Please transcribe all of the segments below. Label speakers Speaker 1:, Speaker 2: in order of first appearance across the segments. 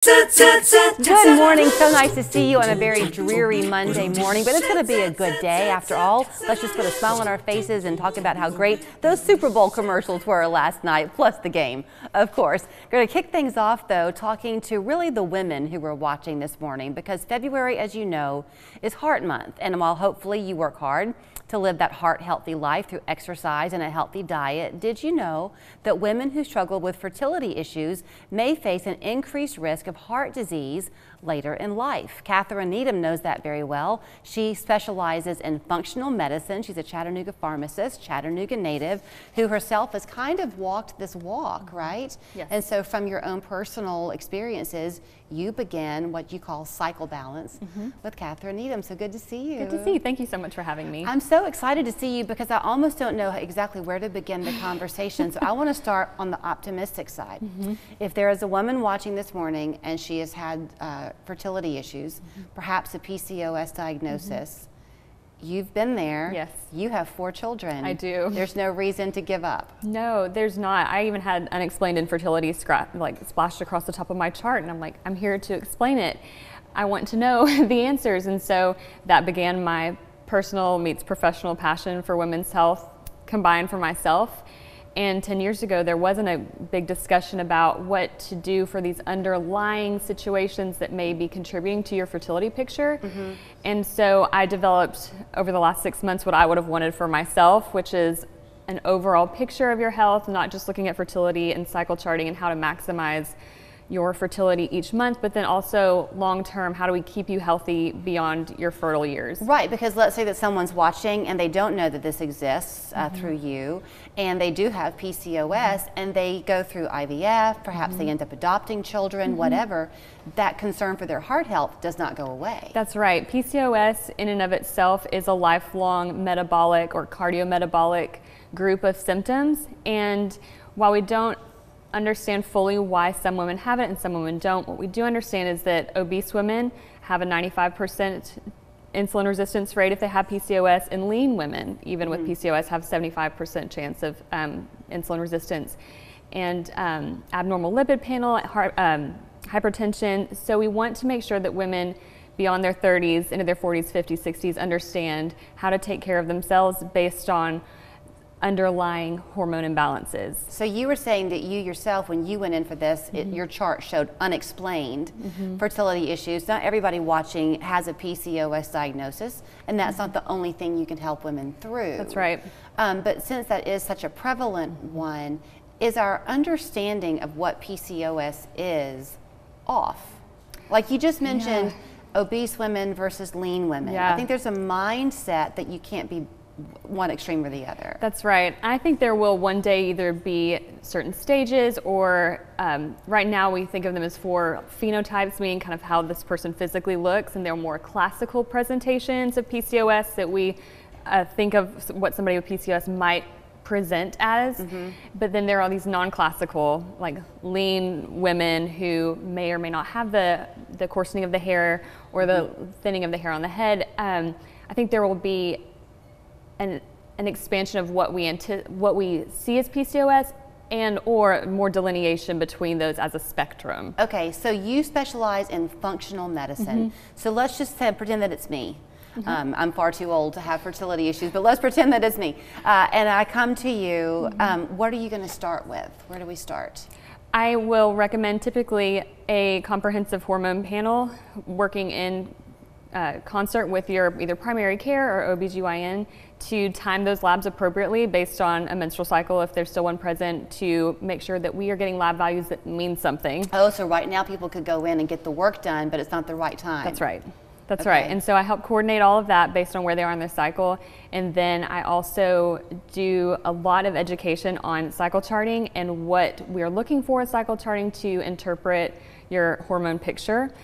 Speaker 1: Good morning. So nice to see you on a very dreary Monday morning, but it's going to be a good day after all. Let's just put a smile on our faces and talk about how great those Super Bowl commercials were last night, plus the game, of course. Going to kick things off, though, talking to really the women who were watching this morning, because February, as you know, is Heart Month. And while hopefully you work hard to live that heart-healthy life through exercise and a healthy diet, did you know that women who struggle with fertility issues may face an increased risk of heart disease later in life? Catherine Needham knows that very well. She specializes in functional medicine. She's a Chattanooga pharmacist, Chattanooga native, who herself has kind of walked this walk, right?
Speaker 2: Yes.
Speaker 1: And so from your own personal experiences, you began what you call cycle balance with Catherine Needham. So good to see you.
Speaker 2: Good to see you. Thank you so much for having me.
Speaker 1: I'm so excited to see you because I almost don't know exactly where to begin the conversation. So I want to start on the optimistic side. If there is a woman watching this morning and she has had fertility issues, perhaps a PCOS diagnosis, you've been there.
Speaker 2: Yes.
Speaker 1: You have 4 children.
Speaker 2: I do.
Speaker 1: There's no reason to give up.
Speaker 2: No, there's not. I even had unexplained infertility splashed across the top of my chart, and I'm like, I'm here to explain it. I want to know the answers. And so that began my personal meets professional passion for women's health combined for myself. And 10 years ago, there wasn't a big discussion about what to do for these underlying situations that may be contributing to your fertility picture. And so I developed over the last 6 months what I would have wanted for myself, which is an overall picture of your health, not just looking at fertility and cycle charting and how to maximize your fertility each month, but then also long-term, how do we keep you healthy beyond your fertile years?
Speaker 1: Right, because let's say that someone's watching and they don't know that this exists through you, and they do have PCOS and they go through IVF, perhaps they end up adopting children, whatever, that concern for their heart health does not go away.
Speaker 2: That's right. PCOS in and of itself is a lifelong metabolic or cardiometabolic group of symptoms, and while we don't understand fully why some women have it and some women don't, what we do understand is that obese women have a 95% insulin resistance rate if they have PCOS, and lean women, even with PCOS, have 75% chance of insulin resistance. And abnormal lipid panel, hypertension. So we want to make sure that women beyond their 30s, into their 40s, 50s, 60s, understand how to take care of themselves based on underlying hormone imbalances.
Speaker 1: So you were saying that you yourself, when you went in for this, your chart showed unexplained fertility issues. Not everybody watching has a PCOS diagnosis, and that's not the only thing you can help women through.
Speaker 2: That's right.
Speaker 1: But since that is such a prevalent one, is our understanding of what PCOS is off? Like you just mentioned, obese women versus lean women. I think there's a mindset that you can't be one extreme or the other.
Speaker 2: That's right. I think there will one day either be certain stages, or right now we think of them as 4 phenotypes, meaning kind of how this person physically looks, and they're more classical presentations of PCOS that we think of what somebody with PCOS might present as. But then there are these non-classical, like lean women who may or may not have the coarsening of the hair or the thinning of the hair on the head. I think there will be an expansion of what we see as PCOS, and or more delineation between those as a spectrum.
Speaker 1: Okay, so you specialize in functional medicine. So let's just pretend that it's me. I'm far too old to have fertility issues, but let's pretend that it's me. And I come to you, what are you going to start with? Where do we start?
Speaker 2: I will recommend typically a comprehensive hormone panel working in concert with your either primary care or OBGYN to time those labs appropriately based on a menstrual cycle, if there's still one present, to make sure that we are getting lab values that mean something.
Speaker 1: Oh, so right now people could go in and get the work done, but it's not the right time.
Speaker 2: That's right. That's right. And so I help coordinate all of that based on where they are in their cycle. And then I also do a lot of education on cycle charting and what we are looking for in cycle charting to interpret your hormone picture.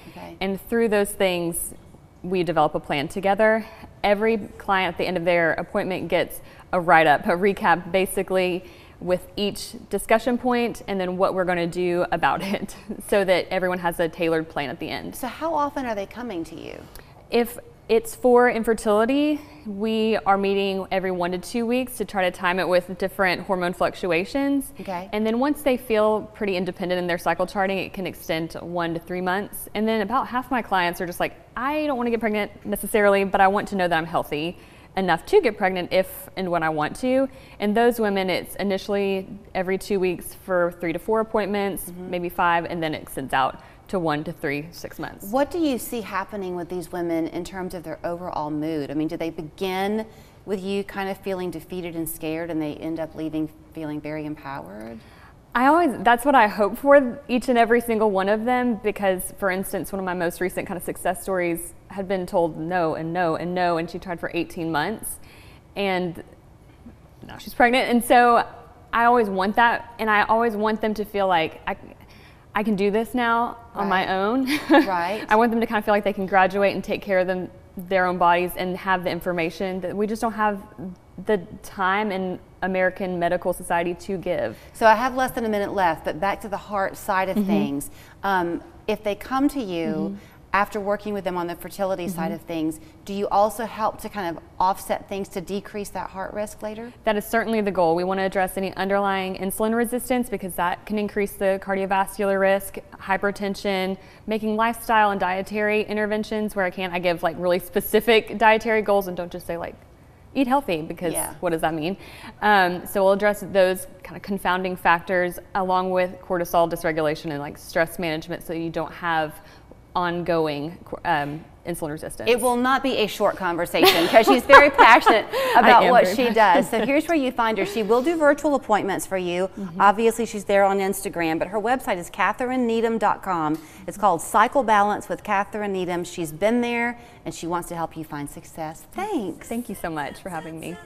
Speaker 2: And through those things, we develop a plan together. Every client at the end of their appointment gets a write-up, a recap, basically with each discussion point and then what we're going to do about it, so that everyone has a tailored plan at the end.
Speaker 1: So how often are they coming to you?
Speaker 2: If It's for infertility. We are meeting every 1 to 2 weeks to try to time it with different hormone fluctuations.
Speaker 1: Okay.
Speaker 2: And then once they feel pretty independent in their cycle charting, it can extend to 1 to 3 months. And then about half my clients are just like, I don't want to get pregnant necessarily, but I want to know that I'm healthy enough to get pregnant if and when I want to. And those women, it's initially every 2 weeks for 3 to 4 appointments, maybe 5, and then it extends out to 1 to 3, 6 months.
Speaker 1: What do you see happening with these women in terms of their overall mood? I mean, do they begin with you kind of feeling defeated and scared, and they end up leaving feeling very empowered?
Speaker 2: That's what I hope for each and every single one of them, because for instance, one of my most recent kind of success stories had been told no and no and no, and she tried for 18 months and now she's pregnant. And so I always want that, and I always want them to feel like I can do this now on my own.
Speaker 1: Right.
Speaker 2: I want them to kind of feel like they can graduate and take care of their own bodies and have the information that we just don't have the time in American medical society to give.
Speaker 1: So I have less than a minute left, but back to the heart side of things. If they come to you after working with them on the fertility side of things, do you also help to kind of offset things to decrease that heart risk later?
Speaker 2: That is certainly the goal. We want to address any underlying insulin resistance, because that can increase the cardiovascular risk, hypertension, making lifestyle and dietary interventions where I can. I give like really specific dietary goals and don't just say like, eat healthy, because what does that mean? So we'll address those kind of confounding factors along with cortisol dysregulation and like stress management, so you don't have ongoing insulin resistance.
Speaker 1: It will not be a short conversation because she's very passionate about what she does. So here's where you find her. She will do virtual appointments for you. Obviously, she's there on Instagram, but her website is KatherineNeedham.com. It's called Cycle Balance with Katherine Needham. She's been there and she wants to help you find success. Thanks.
Speaker 2: Thank you so much for having me.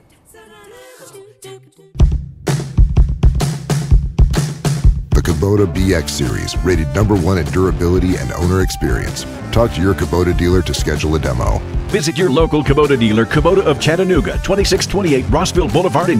Speaker 3: The Kubota BX Series, rated #1 in durability and owner experience. Talk to your Kubota dealer to schedule a demo.
Speaker 4: Visit your local Kubota dealer, Kubota of Chattanooga, 2628 Rossville Boulevard in